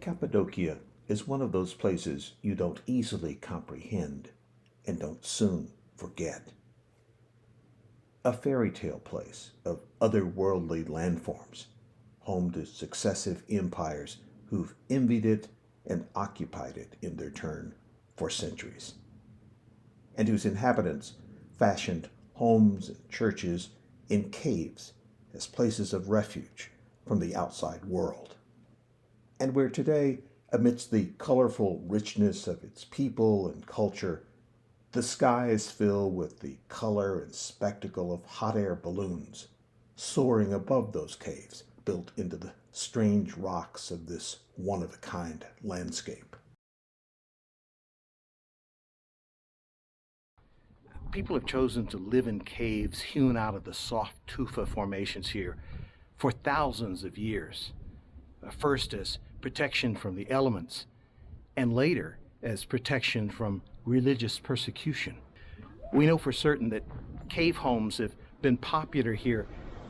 Cappadocia is one of those places you don't easily comprehend and don't soon forget. A fairy tale place of otherworldly landforms, home to successive empires who've envied it and occupied it in their turn for centuries, and whose inhabitants fashioned homes and churches in caves as places of refuge from the outside world, and where today, amidst the colorful richness of its people and culture, the skies fill with the color and spectacle of hot air balloons soaring above those caves built into the strange rocks of this one-of-a-kind landscape. People have chosen to live in caves hewn out of the soft tufa formations here for thousands of years, first as protection from the elements, and later as protection from religious persecution. We know for certain that cave homes have been popular here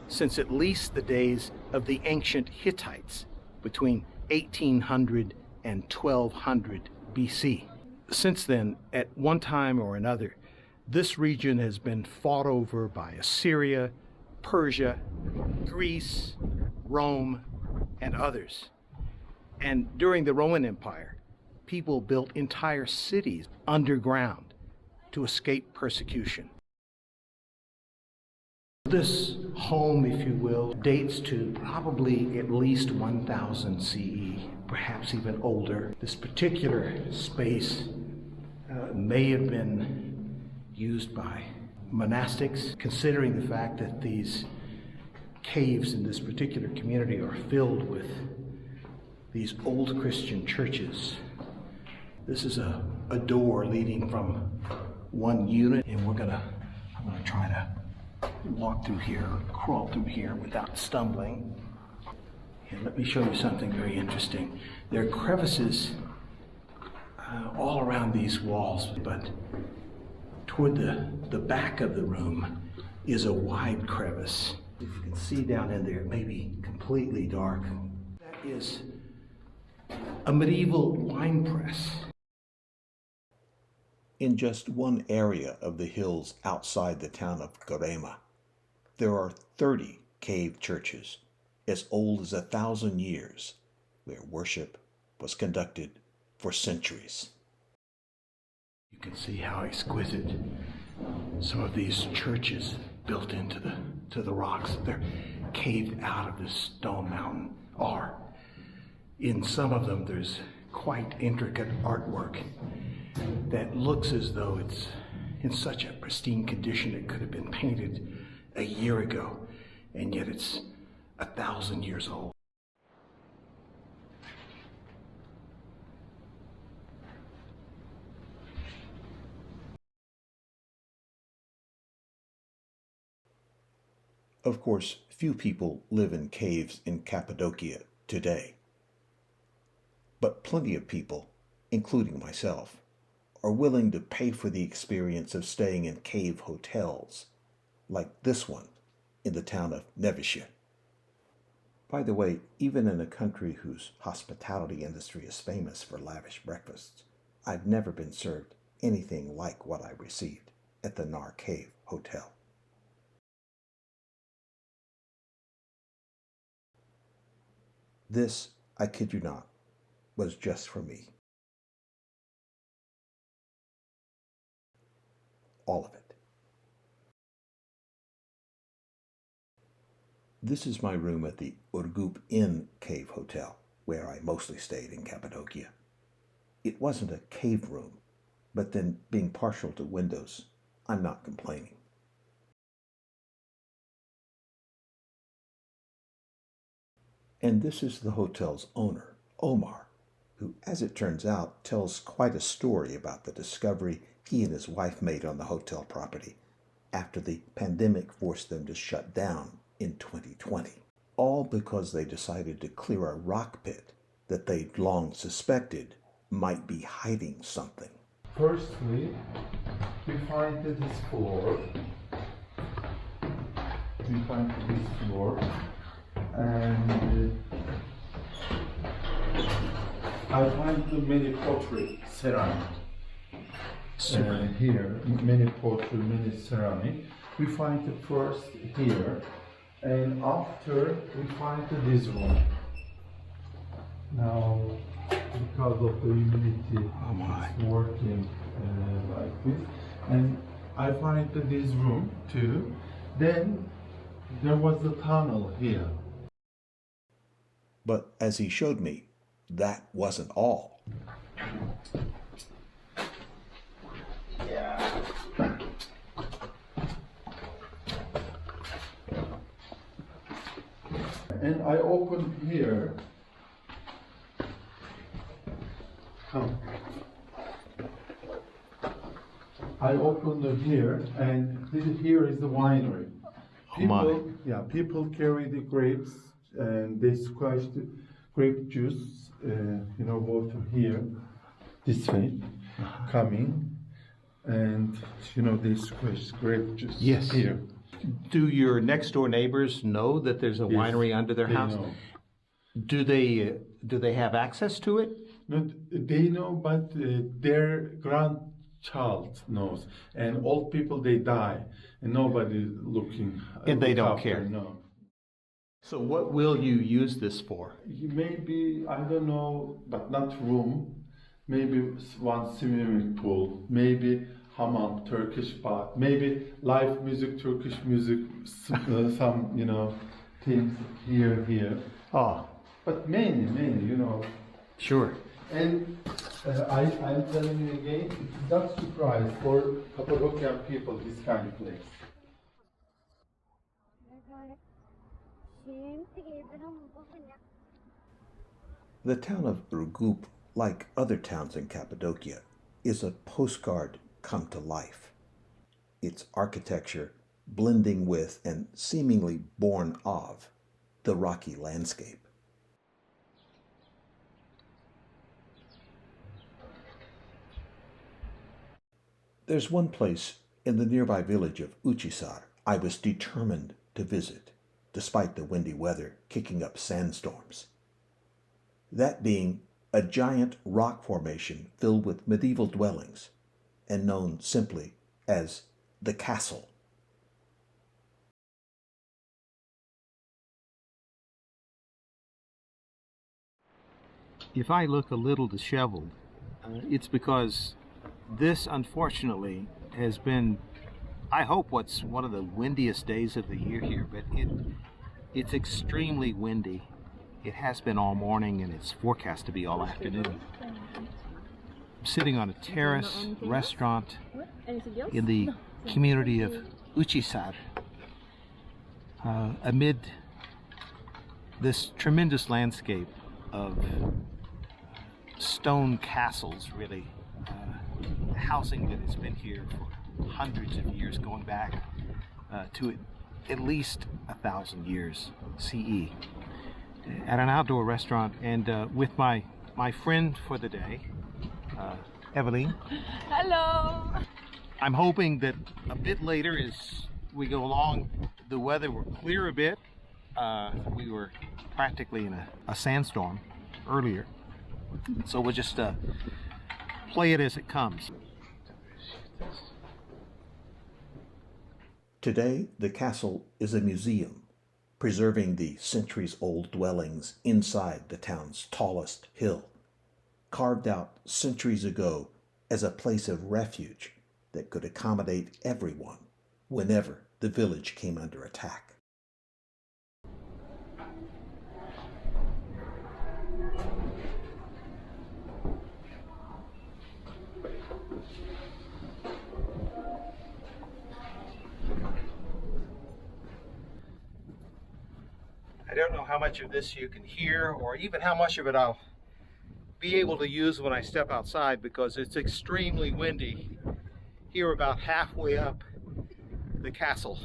since at least the days of the ancient Hittites between 1800 and 1200 BC. Since then, at one time or another, this region has been fought over by Assyria, Persia, Greece, Rome, and others. And during the Roman Empire, people built entire cities underground to escape persecution. This home, if you will, dates to probably at least 1000 CE, perhaps even older. This particular space may have been used by monastics, considering the fact that these caves in this particular community are filled with these old Christian churches. This is a door leading from one unit, and I'm gonna try to walk through here, crawl through here without stumbling. And let me show you something very interesting. There are crevices all around these walls, but toward the back of the room is a wide crevice. If you can see down in there, it may be completely dark. That is a medieval wine press. In just one area of the hills outside the town of Corema, there are 30 cave churches as old as 1,000 years, where worship was conducted for centuries. You can see how exquisite some of these churches built into the rocks. They're caved out of this stone mountain are. In some of them, there's quite intricate artwork that looks as though it's in such a pristine condition it could have been painted a year ago, and yet it's 1,000 years old. Of course, few people live in caves in Cappadocia today. But plenty of people, including myself, are willing to pay for the experience of staying in cave hotels, like this one in the town of Nevicia. By the way, even in a country whose hospitality industry is famous for lavish breakfasts, I've never been served anything like what I received at the Nar Cave Hotel. This, I kid you not, was just for me. All of it. This is my room at the Urgup Inn Cave Hotel, where I mostly stayed in Cappadocia. It wasn't a cave room, but then being partial to windows, I'm not complaining. And this is the hotel's owner, Omar, who, as it turns out, tells quite a story about the discovery he and his wife made on the hotel property after the pandemic forced them to shut down in 2020, all because they decided to clear a rock pit that they'd long suspected might be hiding something. Firstly, we find this floor. And I find the many pottery, ceramic. Super. Here, many pottery, many ceramic. We find it first here, and after we find this room. Now, because of the humidity, it's working like this, and I find this room too. Then there was the tunnel here. But as he showed me, that wasn't all. And I opened here. Come. I opened it here, and here is the winery. People carry the grapes, and they squash the grape juice, water here, this way, coming, and they squash grape juice here. Do your next door neighbors know that there's a winery under their They house? know. Do they have access to it? No, they know, but their grandchild knows, and old people they die, and nobody looking. And they look don't after, care. No. So what will you use this for? Maybe I don't know, but not room. Maybe one swimming pool. Maybe hammam, Turkish bath. Maybe live music, Turkish music. Some things here. Oh, But many. sure. And I'm telling you again, it's not surprise for Cappadocia people, this kind of place. The town of Urgup, like other towns in Cappadocia, is a postcard come to life. Its architecture blending with and seemingly born of the rocky landscape. There's one place in the nearby village of Uchisar I was determined to visit, despite the windy weather kicking up sandstorms. That being a giant rock formation filled with medieval dwellings and known simply as the castle. If I look a little disheveled, it's because this, unfortunately, has been, I hope, what's one of the windiest days of the year here, but it's extremely windy. It has been all morning, and it's forecast to be all afternoon. I'm sitting on a terrace restaurant in the community of Uchisar, amid this tremendous landscape of stone castles, really, housing that has been here for hundreds of years, going back to at least 1,000 years CE, at an outdoor restaurant, and with my friend for the day, Evelyn. Hello. I'm hoping that a bit later, as we go along, the weather will clear a bit. We were practically in a sandstorm earlier, so we'll just play it as it comes. Today, the castle is a museum, preserving the centuries-old dwellings inside the town's tallest hill, carved out centuries ago as a place of refuge that could accommodate everyone whenever the village came under attack. I don't know how much of this you can hear, or even how much of it I'll be able to use when I step outside, because it's extremely windy here about halfway up the castle.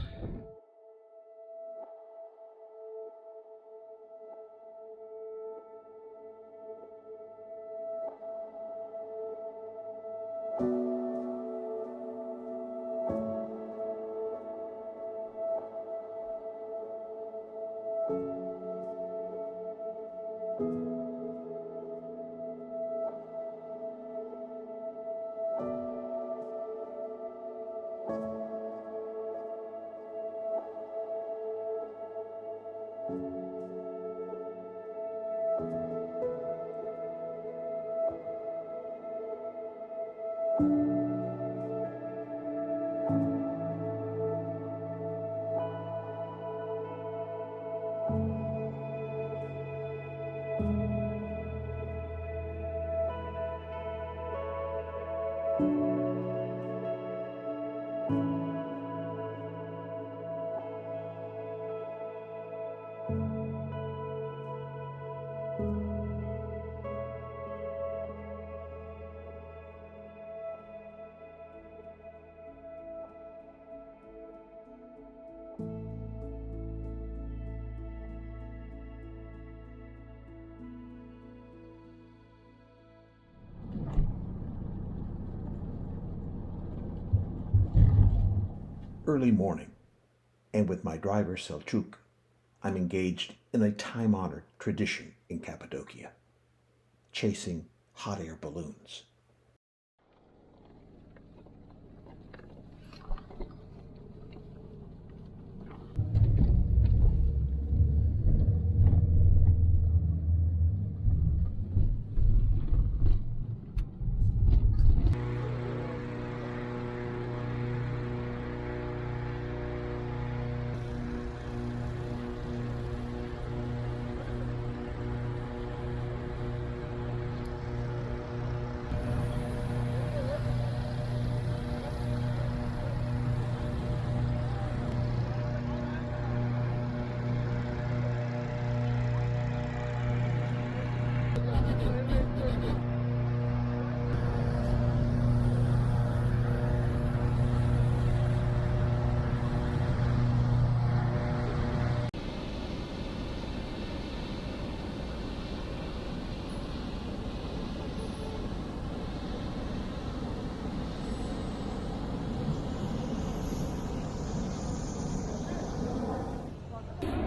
early morning, and with my driver Selçuk, I'm engaged in a time-honored tradition in Cappadocia, chasing hot air balloons.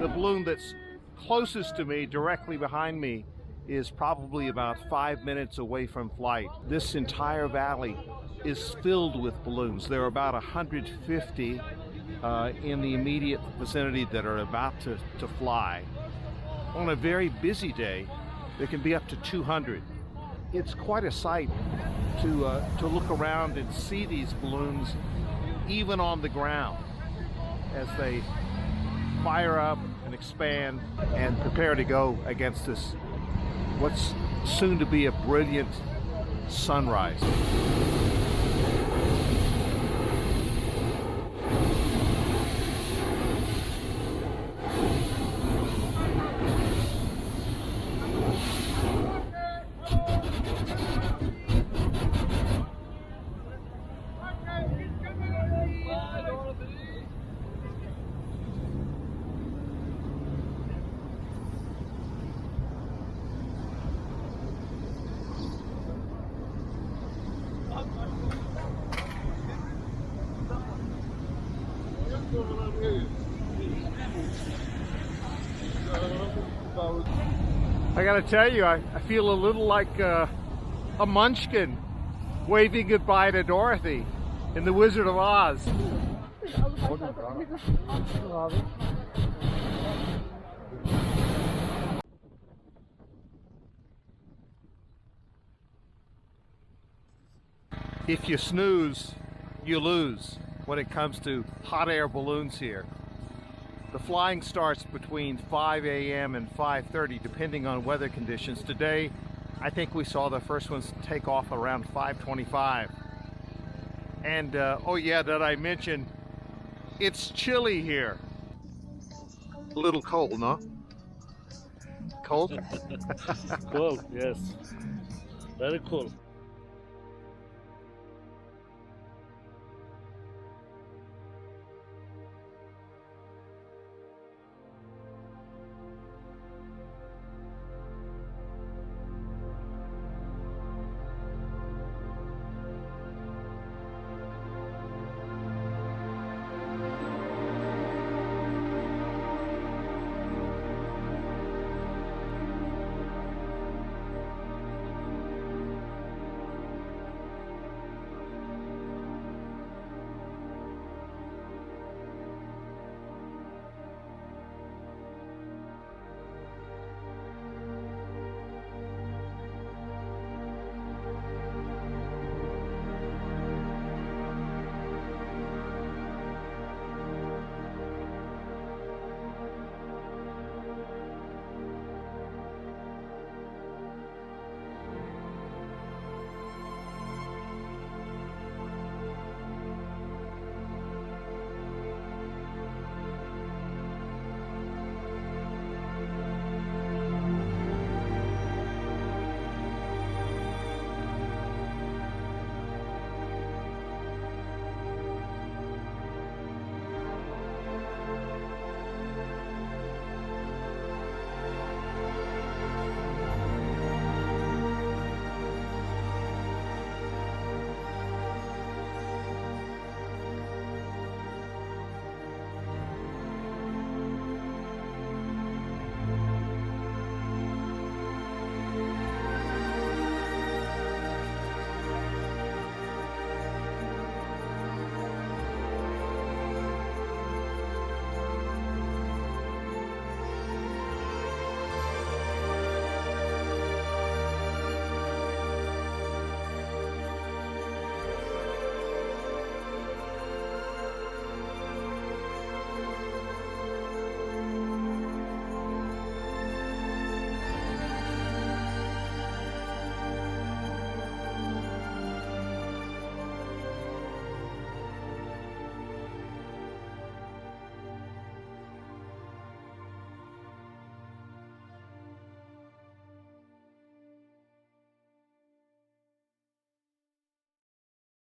The balloon that's closest to me, directly behind me, is probably about 5 minutes away from flight. This entire valley is filled with balloons. There are about 150 in the immediate vicinity that are about to fly. On a very busy day, there can be up to 200. It's quite a sight to look around and see these balloons even on the ground as they fire up and expand and prepare to go against this what's soon to be a brilliant sunrise. I gotta tell you, I feel a little like a munchkin waving goodbye to Dorothy in The Wizard of Oz. If you snooze, you lose when it comes to hot air balloons here. The flying starts between 5 a.m. and 5:30 depending on weather conditions. Today, I think we saw the first ones take off around 5:25. And oh yeah, did I mention it's chilly here. A little cold, no? Cold? Cool, yes. Very cool.